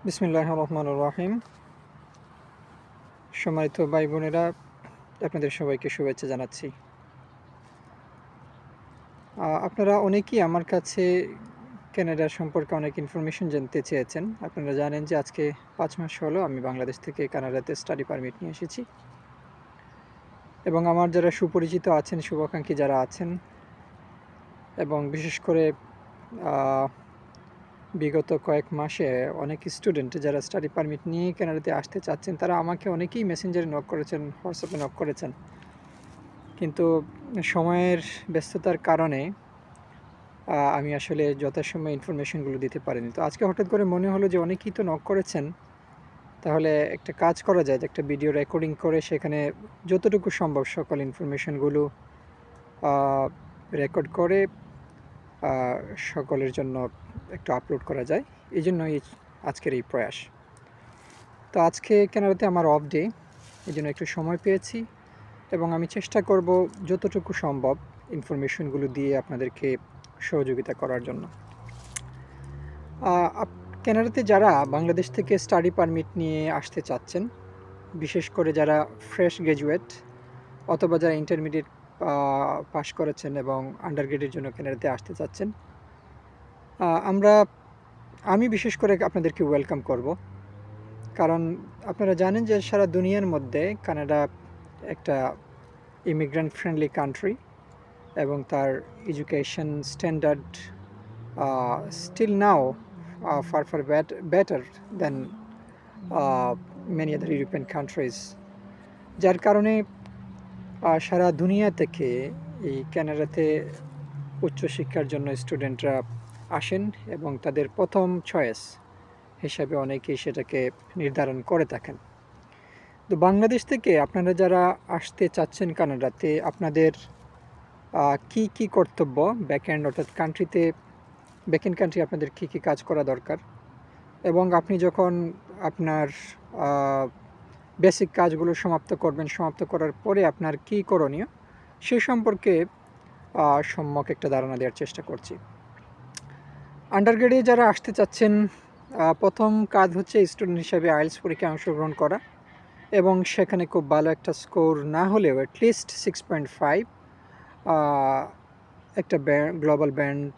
বিসমিল্লাহির রহমানির রহিম। সম্মানিত ভাই বোনেরা, আপনাদের সবাইকে শুভেচ্ছা জানাচ্ছি। আপনারা অনেকেই আমার কাছে কানাডা সম্পর্কে অনেক ইনফরমেশন জানতে চেয়েছেন। আপনারা জানেন যে আজকে ৫ মাস হলো আমি বাংলাদেশ থেকে কানাডাতে স্টাডি পারমিট নিয়ে এসেছি এবং আমার যারা সুপরিচিত আছেন, শুভাকাঙ্ক্ষী যারা আছেন এবং বিশেষ করে বিগত কয়েক মাসে অনেক স্টুডেন্ট যারা স্টাডি পারমিট নিয়ে কানাডাতে আসতে চাচ্ছেন, তারা আমাকে অনেকেই মেসেঞ্জারে নক করেছেন, হোয়াটসঅ্যাপে নক করেছেন। কিন্তু সময়ের ব্যস্ততার কারণে আমি আসলে যথাসময়ে ইনফরমেশনগুলো দিতে পারিনি। তো আজকে হঠাৎ করে মনে হলো যে অনেকেই তো নক করেছেন, তাহলে একটা কাজ করা যায় যে একটা ভিডিও রেকর্ডিং করে সেখানে যতটুকু সম্ভব সকল ইনফরমেশনগুলো রেকর্ড করে সকলের জন্য একটু আপলোড করা যায়। এই জন্যই আজকের এই প্রয়াস। তো আজকে কানাডাতে আমার অফ ডে, এই জন্য একটু সময় পেয়েছি এবং আমি চেষ্টা করব যতটুকু সম্ভব ইনফরমেশনগুলো দিয়ে আপনাদেরকে সহযোগিতা করার জন্য। কানাডাতে যারা বাংলাদেশ থেকে স্টাডি পারমিট নিয়ে আসতে চাচ্ছেন, বিশেষ করে যারা ফ্রেশ গ্র্যাজুয়েট অথবা যারা ইন্টারমিডিয়েট পাশ করেছেন এবং আন্ডারগ্রেডের জন্য কানাডাতে আসতে চাচ্ছেন, আমি বিশেষ করে আপনাদেরকে ওয়েলকাম করব। কারণ আপনারা জানেন যে সারা দুনিয়ার মধ্যে কানাডা একটা ইমিগ্রেন্ট ফ্রেন্ডলি কান্ট্রি এবং তার education standard still now far better than many other European countries, যার কারণে সারা দুনিয়া থেকে এই কানাডাতে উচ্চশিক্ষার জন্য স্টুডেন্টরা আসেন এবং তাদের প্রথম চয়েস হিসাবে অনেকেই সেটাকে নির্ধারণ করে থাকেন। তো বাংলাদেশ থেকে আপনারা যারা আসতে চাচ্ছেন কানাডাতে, আপনাদের কি কর্তব্য ব্যাকএন্ড অর্থাৎ ব্যাকএন্ড কান্ট্রি আপনাদের কী কাজ করা দরকার এবং আপনি যখন আপনার বেসিক কাজগুলো সমাপ্ত করার পরে আপনার কী করণীয় সে সম্পর্কে সম্যক একটা ধারণা দেওয়ার চেষ্টা করছি। আন্ডারগ্রেডে যারা আসতে চাচ্ছেন, প্রথম কাজ হচ্ছে স্টুডেন্ট হিসাবে আইএলটিএস পরীক্ষায় অংশগ্রহণ করা এবং সেখানে খুব ভালো একটা স্কোর না হলেও অ্যাটলিস্ট 6.5 একটা গ্লোবাল ব্যান্ড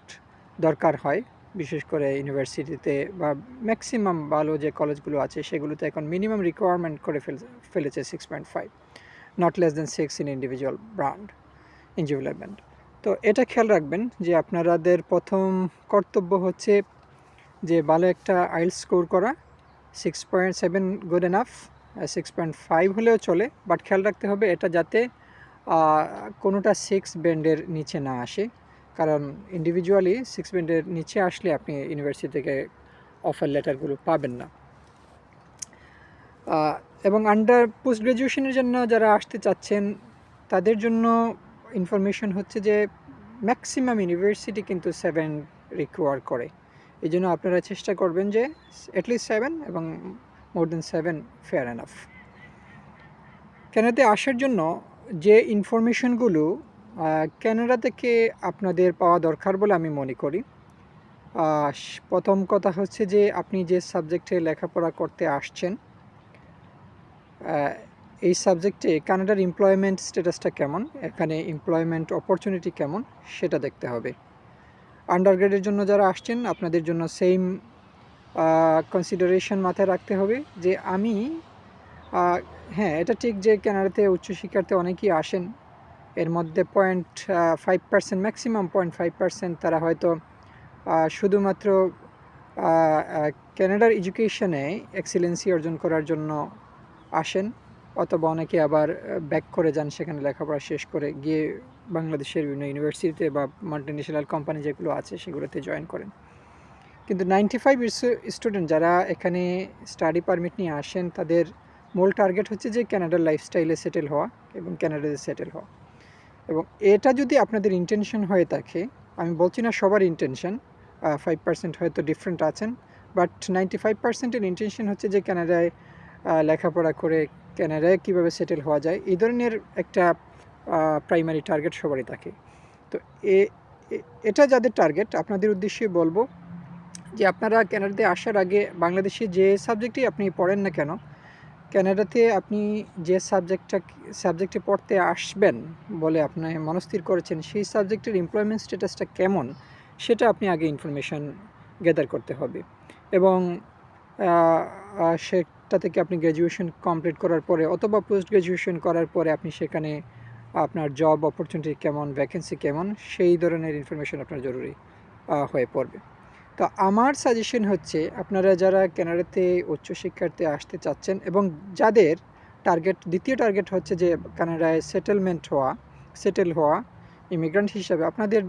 দরকার হয়। বিশেষ করে ইউনিভার্সিটিতে বা ম্যাক্সিমাম ভালো যে কলেজগুলো আছে সেগুলোতে এখন মিনিমাম রিকোয়ারমেন্ট করে ফেলেছে 6.5, not less than 6 in individual band. তো এটা খেয়াল রাখবেন যে আপনাদের প্রথম কর্তব্য হচ্ছে যে ভালো একটা আইএলটিএস স্কোর করা। 6.7 গুড এনাফ, 6.5 হলেও চলে, বাট খেয়াল রাখতে হবে এটা যাতে কোনোটা 6 ব্যান্ডের নিচে না আসে, কারণ ইন্ডিভিজুয়ালি 6 ব্যান্ডের নিচে আসলে আপনি ইউনিভার্সিটি থেকে অফার লেটারগুলো পাবেন না। এবং পোস্ট গ্রাজুয়েশনের জন্য যারা আসতে চাচ্ছেন তাদের জন্য ইনফরমেশন হচ্ছে যে ম্যাক্সিমাম ইউনিভার্সিটি কিন্তু 7 রিকোয়ার করে। এই জন্য আপনারা চেষ্টা করবেন যে অ্যাটলিস্ট 7 এবং মোর দেন 7 ফেয়ার এনাফ। কানাডাতে আসার জন্য যে ইনফরমেশনগুলো কানাডা থেকে আপনাদের পাওয়া দরকার বলে আমি মনে করি, প্রথম কথা হচ্ছে যে আপনি যে সাবজেক্টে লেখাপড়া করতে আসছেন এই সাবজেক্টে কানাডার এমপ্লয়মেন্ট স্ট্যাটাসটা কেমন, এখানে এমপ্লয়মেন্ট অপরচুনিটি কেমন সেটা দেখতে হবে। আন্ডারগ্রেডের জন্য যারা আসছেন আপনাদের জন্য সেম কনসিডারেশন মাথায় রাখতে হবে যে হ্যাঁ, এটা ঠিক যে কানাডাতে উচ্চশিক্ষার্থী অনেকেই আসেন, এর মধ্যে 0.5% ম্যাক্সিমাম 0.5% তারা হয়তো শুধুমাত্র কানাডার এডুকেশনে এক্সিলেন্সি অর্জন করার জন্য আসেন, অথবা অনেকে আবার ব্যাক করে যান, সেখানে লেখাপড়া শেষ করে গিয়ে বাংলাদেশের বিভিন্ন ইউনিভার্সিটিতে বা মাল্টিন্যাশনাল কোম্পানি যেগুলো আছে সেগুলোতে জয়েন করেন। কিন্তু 95 স্টুডেন্ট যারা এখানে স্টাডি পারমিট নিয়ে আসেন তাদের মূল টার্গেট হচ্ছে যে কানাডার লাইফস্টাইলে সেটেল হওয়া এবং কানাডাতে সেটেল হওয়া। এবং এটা যদি আপনাদের ইন্টেনশন হয়ে থাকে, আমি বলছি না সবার ইন্টেনশন, 5% হয়তো ডিফারেন্ট আছেন, বাট 95%-এর ইন্টেনশন হচ্ছে যে কানাডায় লেখাপড়া করে কানাডায় কীভাবে সেটেল হওয়া যায়, এই ধরনের একটা প্রাইমারি টার্গেট সবারই থাকে। তো এটা যাদের টার্গেট, আপনাদের উদ্দেশ্যে বলবো যে আপনারা কানাডাতে আসার আগে বাংলাদেশে যে সাবজেক্টই আপনি পড়েন না কেন, কানাডাতে আপনি যে সাবজেক্টে পড়তে আসবেন বলে আপনি মনস্থির করেছেন, সেই সাবজেক্টের এমপ্লয়মেন্ট স্ট্যাটাসটা কেমন সেটা আপনি আগে ইনফরমেশন গ্যাদার করতে হবে। এবং সেটা থেকে আপনি গ্র্যাজুয়েশন কমপ্লিট করার পরে অথবা পোস্ট গ্র্যাজুয়েশন করার পরে আপনি সেখানে আপনার জব অপরচুনিটি কেমন, ভ্যাকেন্সি কেমন, সেই ধরনের ইনফরমেশন আপনার জরুরি হয়ে পড়বে। তো আমার সাজেশন হচ্ছে, আপনারা যারা কানাডাতে উচ্চশিক্ষার্থে আসতে চাচ্ছেন এবং যাদের দ্বিতীয় টার্গেট হচ্ছে যে কানাডায় সেটেল হওয়া ইমিগ্রান্ট হিসাবে, আপনাদের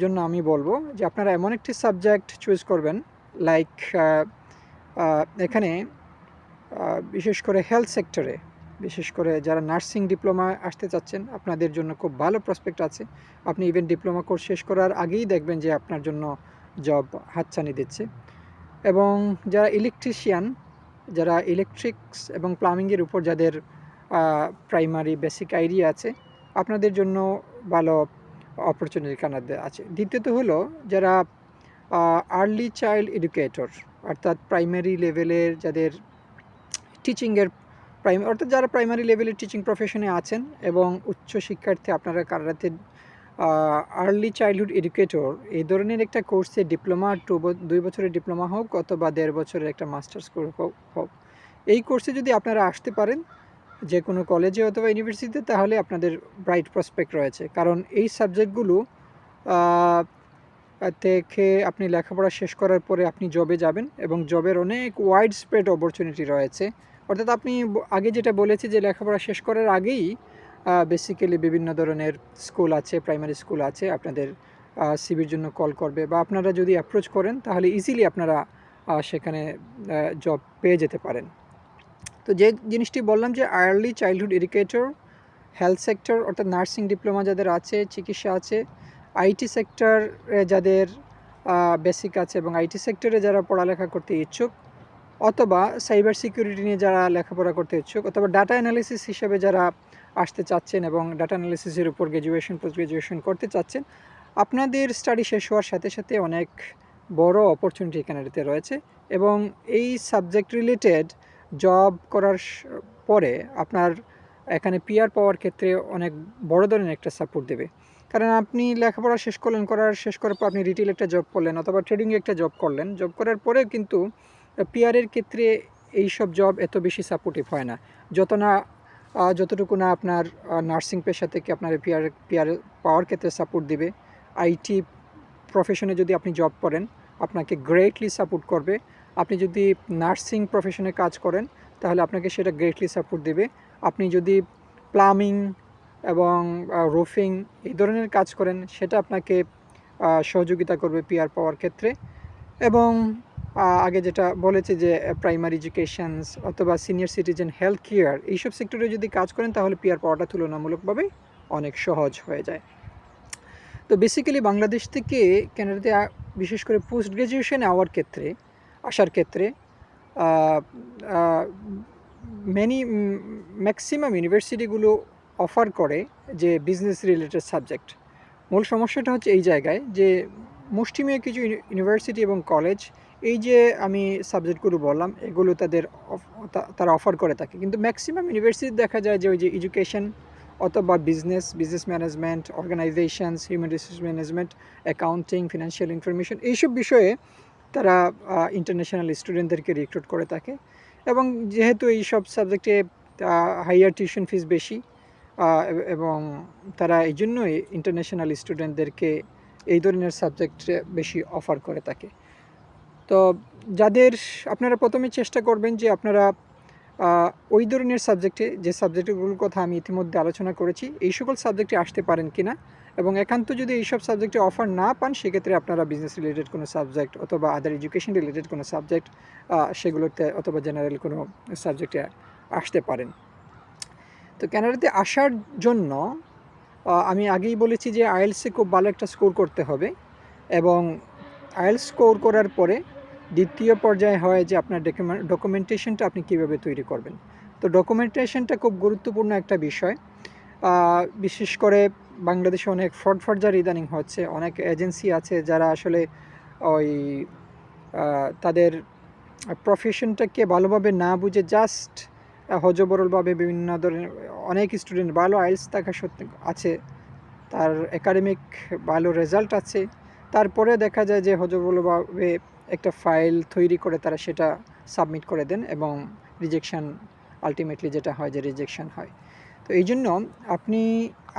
জন্য আমি বলবো যে আপনারা এমন একটি সাবজেক্ট চুজ করবেন, লাইক এখানে বিশেষ করে হেলথ সেক্টরে, বিশেষ করে যারা নার্সিং ডিপ্লোমা আসতে চাচ্ছেন, আপনাদের জন্য খুব ভালো প্রসপেক্ট আছে। আপনি ইভেন ডিপ্লোমা কোর্স শেষ করার আগেই দেখবেন যে আপনার জন্য জব হাতছানি দিচ্ছে। এবং যারা ইলেকট্রিশিয়ান, যারা ইলেকট্রিক্স এবং প্লাম্বিংয়ের উপর যাদের প্রাইমারি বেসিক আইডিয়া আছে, আপনাদের জন্য ভালো অপরচুনিটি কানাডাতে আছে। দ্বিতীয়ত হলো যারা আর্লি চাইল্ড এডুকেটর, অর্থাৎ প্রাইমারি লেভেলের যাদের টিচিংয়ের অর্থাৎ যারা প্রাইমারি লেভেলের টিচিং প্রফেশনে আছেন এবং উচ্চ শিক্ষার্থী, আপনারা কানাডাতে আর্লি চাইল্ডহুড এডুকেটর এই ধরনের একটা কোর্সে ডিপ্লোমা 2 বছরের ডিপ্লোমা হোক অথবা 1.5 বছরের একটা মাস্টার্স কোর্স হোক, এই কোর্সে যদি আপনারা আসতে পারেন যে কোনো কলেজে অথবা ইউনিভার্সিটিতে, তাহলে আপনাদের ব্রাইট প্রসপেক্ট রয়েছে। কারণ এই সাবজেক্টগুলো থেকে আপনি লেখাপড়া শেষ করার পরে আপনি জবে যাবেন এবং জবের অনেক ওয়াইড স্প্রেড অপরচুনিটি রয়েছে। অর্থাৎ আপনি আগে যেটা বলেছি যে লেখাপড়া শেষ করার আগেই বেসিক্যালি বিভিন্ন ধরনের স্কুল আছে, প্রাইমারি স্কুল আছে, আপনাদের সিভির জন্য কল করবে, বা আপনারা যদি অ্যাপ্রোচ করেন তাহলে ইজিলি আপনারা সেখানে জব পেয়ে যেতে পারেন। তো যে জিনিসটি বললাম যে early childhood educator, health sector অর্থাৎ নার্সিং ডিপ্লোমা যাদের আছে, চিকিৎসা আছে, আইটি সেক্টরে যাদের বেসিক আছে এবং আইটি সেক্টরে যারা পড়ালেখা করতে ইচ্ছুক, অথবা সাইবার সিকিউরিটি নিয়ে যারা লেখাপড়া করতে ইচ্ছুক, অথবা ডাটা অ্যানালিসিস হিসেবে যারা আসতে চাচ্ছেন এবং ডাটা অ্যানালিসিসের উপর গ্র্যাজুয়েশন পোস্ট গ্র্যাজুয়েশন করতে চাচ্ছেন, আপনাদের স্টাডি শেষ হওয়ার সাথে সাথে অনেক বড় অপরচুনিটি কানাডাতে রয়েছে। এবং এই সাবজেক্ট রিলেটেড জব করার পরে আপনার এখানে পিআর পাওয়ার ক্ষেত্রে অনেক বড় ধরনের একটা সাপোর্ট দেবে। কারণ আপনি লেখাপড়া শেষ করার পর আপনি রিটেল একটা জব করলেন অথবা ট্রেডিংয়ে একটা জব করলেন, জব করার পরে কিন্তু পিআরের ক্ষেত্রে এইসব জব এত বেশি সাপোর্টিভ হয় না, যতটুকু না আপনার নার্সিং পেশা থেকে আপনার পিআর পাওয়ার ক্ষেত্রে সাপোর্ট দিবে। আইটি প্রফেশনে যদি আপনি জব করেন, আপনাকে গ্রেটলি সাপোর্ট করবে। আপনি যদি নার্সিং প্রফেশনে কাজ করেন, তাহলে আপনাকে সেটা গ্রেটলি সাপোর্ট দেবে। আপনি যদি প্লাম্বিং এবং রুফিং এই ধরনের কাজ করেন, সেটা আপনাকে সহযোগিতা করবে পিআর পাওয়ার ক্ষেত্রে। এবং আগে যেটা বলেছি যে প্রাইমারি এডুকেশনস অথবা সিনিয়র সিটিজেন হেলথ কেয়ার, এইসব সেক্টরে যদি কাজ করেন তাহলে পিআর পাওয়াটা তুলনামূলকভাবে অনেক সহজ হয়ে যায়। তো বেসিক্যালি বাংলাদেশ থেকে কানাডাতে বিশেষ করে পোস্ট গ্র্যাজুয়েশনে আসার ক্ষেত্রে ম্যাক্সিমাম ইউনিভার্সিটিগুলো অফার করে যে বিজনেস রিলেটেড সাবজেক্ট। মূল সমস্যাটা হচ্ছে এই জায়গায় যে মুষ্টিমেয় কিছু ইউনিভার্সিটি এবং কলেজ এই যে আমি সাবজেক্টগুলো বললাম এগুলো তারা অফার করে থাকে, কিন্তু ম্যাক্সিমাম ইউনিভার্সিটি দেখা যায় যে ওই যে এডুকেশন অথবা business management, organisations, human resource management, accounting, financial information, এইসব বিষয়ে তারা ইন্টারন্যাশনাল স্টুডেন্টদেরকে রিক্রুট করে থাকে। এবং যেহেতু এই সব সাবজেক্টে হাইয়ার টিউশন ফিস বেশি, এবং তারা এই জন্যই ইন্টারন্যাশনাল স্টুডেন্টদেরকে এই ধরনের সাবজেক্ট বেশি অফার করে থাকে। তো আপনারা প্রথমে চেষ্টা করবেন যে আপনারা ওই ধরনের সাবজেক্টে, যে সাবজেক্টগুলোর কথা আমি ইতিমধ্যে আলোচনা করেছি, এই সকল সাবজেক্টে আসতে পারেন কিনা। এবং একান্ত যদি এইসব সাবজেক্টে অফার না পান, সেক্ষেত্রে আপনারা বিজনেস রিলেটেড কোনো সাবজেক্ট অথবা আদার এডুকেশন রিলেটেড কোনো সাবজেক্ট সেগুলোতে অথবা জেনারেল কোনো সাবজেক্টে আসতে পারেন। তো কানাডাতে আসার জন্য আমি আগেই বলেছি যে আইএলসে খুব ভালো একটা স্কোর করতে হবে, এবং আইএলস স্কোর করার পরে দ্বিতীয় পর্যায়ে হয় যে আপনার ডকুমেন্টেশনটা আপনি কীভাবে তৈরি করবেন। তো ডকুমেন্টেশনটা খুব গুরুত্বপূর্ণ একটা বিষয়। বিশেষ করে বাংলাদেশে অনেক ফ্রড ফর্জারি ইদানিং হচ্ছে, অনেক এজেন্সি আছে যারা আসলে ওই তাদের প্রফেশনটাকে ভালোভাবে না বুঝে জাস্ট হজবরলভাবে বিভিন্ন ধরনের অনেক স্টুডেন্ট ভালো আইএলস থাকা সত্ত্বে আছে, তার একাডেমিক ভালো রেজাল্ট আছে, তারপরে দেখা যায় যে হজবরলভাবে একটা ফাইল তৈরি করে তারা সেটা সাবমিট করে দেন এবং রিজেকশান আলটিমেটলি যেটা হয় যে রিজেকশান হয়। তো এই জন্য আপনি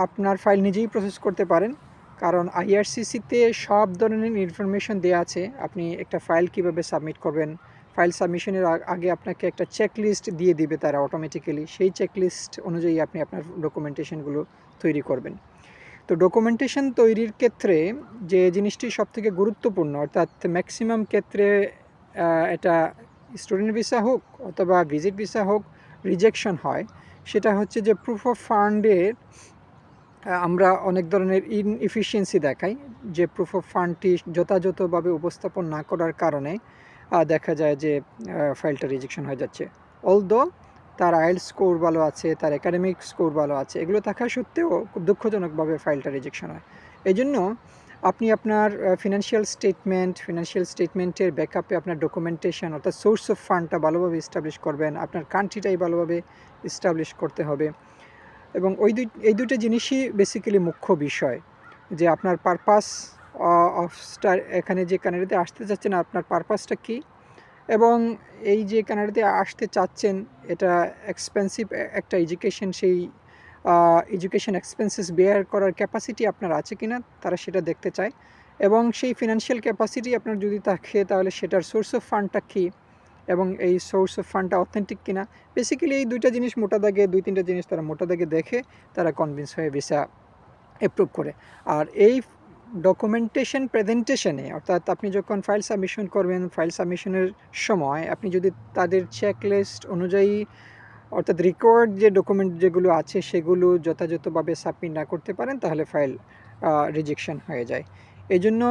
আপনার ফাইল নিজেই প্রসেস করতে পারেন, কারণ আইআরসিসিতে সব ধরনের ইনফরমেশন দেওয়া আছে। আপনি একটা ফাইল কিভাবে সাবমিট করবেন, ফাইল সাবমিশনের আগে আপনাকে একটা চেকলিস্ট দিয়ে দিবে তারা অটোমেটিক্যালি, সেই চেকলিস্ট অনুযায়ী আপনি আপনার ডকুমেন্টেশনগুলো তৈরি করবেন। তো ডকুমেন্টেশন তৈরির ক্ষেত্রে যে জিনিসটি সবথেকে গুরুত্বপূর্ণ, অর্থাৎ ম্যাক্সিমাম ক্ষেত্রে এটা স্টুডেন্ট ভিসা হোক অথবা ভিজিট ভিসা হোক রিজেকশন হয়, সেটা হচ্ছে যে প্রুফ অফ ফান্ডের আমরা অনেক ধরনের ইনএফিসিয়েন্সি দেখাই, যে প্রুফ অফ ফান্ডটি যথাযথভাবে উপস্থাপন না করার কারণে দেখা যায় যে ফাইলটা রিজেকশন হয়ে যাচ্ছে। অলদো তার আইএলটিএস স্কোর ভালো আছে, তার একাডেমিক স্কোর ভালো আছে, এগুলো থাকা সত্ত্বেও খুব দুঃখজনকভাবে ফাইলটা রিজেকশন হয়। এই জন্য আপনি আপনার ফিনান্সিয়াল স্টেটমেন্টের ব্যাকআপে আপনার ডকুমেন্টেশন অর্থাৎ সোর্স অফ ফান্ডটা ভালোভাবে এস্টাবলিশ করবেন, আপনার কান্ট্রিটাই ভালোভাবে এস্টাবলিশ করতে হবে। এবং এই দুটো জিনিসই বেসিক্যালি মুখ্য বিষয়, যে আপনার পারপাস অফ এখানে যে কানাডাতে আসতে চাচ্ছেন আপনার পারপাসটা কী, এবং এই যে কানাডাতে আসতে চাচ্ছেন এটা এক্সপেন্সিভ একটা এডুকেশন, সেই এডুকেশন এক্সপেন্সেস বেয়ার করার ক্যাপাসিটি আপনার আছে কিনা তারা সেটা দেখতে চায়, এবং সেই ফিনান্সিয়াল ক্যাপাসিটি আপনার যদি থাকে তাহলে সেটার সোর্স অফ ফান্ডটা কী এবং এই সোর্স অফ ফান্ডটা অথেন্টিক কিনা। বেসিক্যালি এই দুইটা জিনিস মোটা দাগে, দুই তিনটা জিনিস তারা মোটা দাগে দেখে তারা কনভিন্স হয়ে ভিসা অ্যাপ্রুভ করে। আর এই ডকুমেন্টেশন প্রেজেন্টেশনে, অর্থাৎ আপনি যখন ফাইল সাবমিশন করবেন, ফাইল সাবমিশনের সময় আপনি যদি তাদের চেকলিস্ট অনুযায়ী অর্থাৎ রিকোয়ার্ড যে ডকুমেন্ট যেগুলো আছে সেগুলো যথাযথভাবে সাবমিট না করতে পারেন তাহলে ফাইল রিজেকশন হয়ে যায়। এই জন্য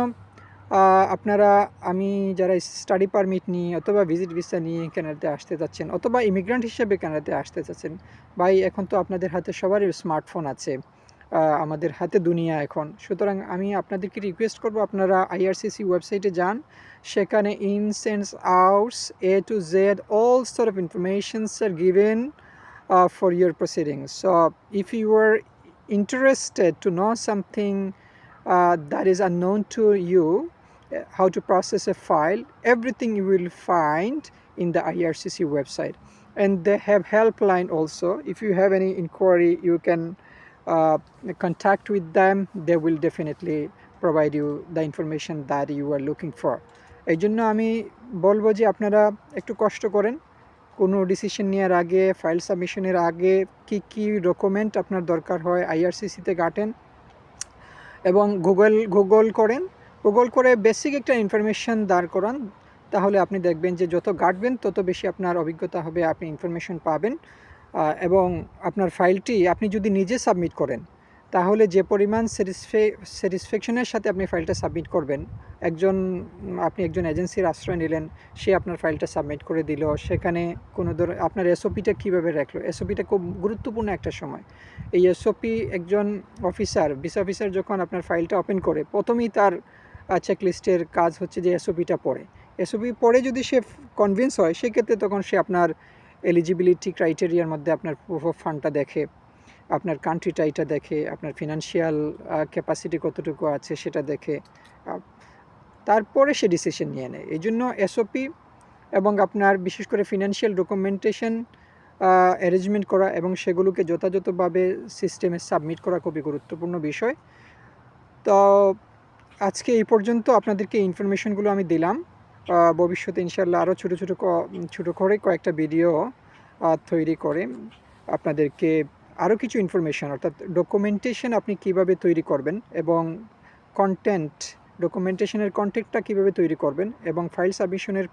আপনারা, আমি যারা স্টাডি পারমিট নিয়ে অথবা ভিজিট ভিসা নিয়ে কানাডাতে আসতে চাচ্ছেন অথবা ইমিগ্রান্ট হিসেবে কানাডাতে আসতে চাচ্ছেন, ভাই এখন তো আপনাদের হাতে সবারই স্মার্টফোন আছে, আমাদের হাতে দুনিয়া এখন। সুতরাং আমি আপনাদেরকে রিকোয়েস্ট করব আপনারা আইআরসিসি ওয়েবসাইটে যান, সেখানে ইনস and outs A to Z all sort of informations are given for your proceedings. So if you are interested to know something that is unknown to you, how to process a file, everything you will find in the IRCC website. And they have helpline also. If you have any inquiry, you can contact with them. They will definitely provide you the information that you are looking for. এই জন্য আমি বলবো যে আপনারা একটু কষ্ট করেন, কোনো ডিসিশন নেওয়ার আগে, ফাইল সাবমিশনের আগে কি কি ডকুমেন্ট আপনার দরকার হয় আইআরসিসিতে ঘাটেন এবং গুগল করে বেসিক একটা ইনফরমেশন দাঁড় করান, তাহলে আপনি দেখবেন যে যত ঘাটবেন তত বেশি আপনার অভিজ্ঞতা হবে, আপনি ইনফরমেশন পাবেন। এবং আপনার ফাইলটি আপনি যদি নিজে সাবমিট করেন তাহলে যে পরিমাণ স্যাটিসফ্যাকশনের সাথে আপনি ফাইলটা সাবমিট করবেন, আপনি একজন এজেন্সির আশ্রয় নিলেন, সে আপনার ফাইলটা সাবমিট করে দিল, সেখানে কোনো আপনার এসওপিটা কীভাবে রাখলো, এসওপিটা খুব গুরুত্বপূর্ণ একটা সময়। এই এসওপি একজন ভিসা অফিসার যখন আপনার ফাইলটা ওপেন করে প্রথমেই তার চেকলিস্টের কাজ হচ্ছে যে এসওপিটা পড়ে যদি সে কনভিন্স হয় সেক্ষেত্রে তখন সে আপনার এলিজিবিলিটি ক্রাইটেরিয়ার মধ্যে আপনার প্রুফ অফ ফান্ডটা দেখে, আপনার কান্ট্রিটা এটা দেখে, আপনার ফিনান্সিয়াল ক্যাপাসিটি কতটুকু আছে সেটা দেখে, তারপরে সে ডিসিশন নিয়ে নেয়। এই জন্য এসওপি এবং আপনার বিশেষ করে ফিনান্সিয়াল ডকুমেন্টেশন অ্যারেঞ্জমেন্ট করা এবং সেগুলোকে যথাযথভাবে সিস্টেমে সাবমিট করা খুবই গুরুত্বপূর্ণ বিষয়। তো আজকে এই পর্যন্ত আপনাদেরকে ইনফরমেশনগুলো আমি দিলাম। ভবিষ্যতে ইনশাল্লাহ আরও ছোটো করে কয়েকটা ভিডিও তৈরি করে আপনাদেরকে আরও কিছু ইনফরমেশন, অর্থাৎ ডকুমেন্টেশন আপনি কিভাবে তৈরি করবেন এবং ডকুমেন্টেশনের কন্টেন্টটা কীভাবে তৈরি করবেন এবং ফাইল সাবমিশনের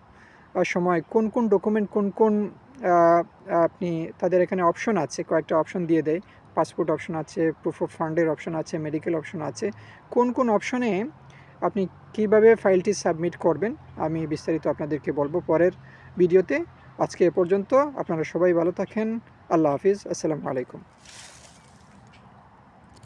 সময় কোন কোন ডকুমেন্ট আপনি, তাদের এখানে অপশন আছে, কয়েকটা অপশন দিয়ে দেয়, পাসপোর্ট অপশন আছে, প্রুফ অফ ফান্ডের অপশন আছে, মেডিকেল অপশন আছে, কোন অপশনে আপনি কিভাবে ফাইলটি সাবমিট করবেন আমি বিস্তারিত আপনাদেরকে বলবো পরের ভিডিওতে। আজকে এ পর্যন্ত, আপনারা সবাই ভালো থাকেন। আল্লাহ হাফিজ, আসসালামু আলাইকুম।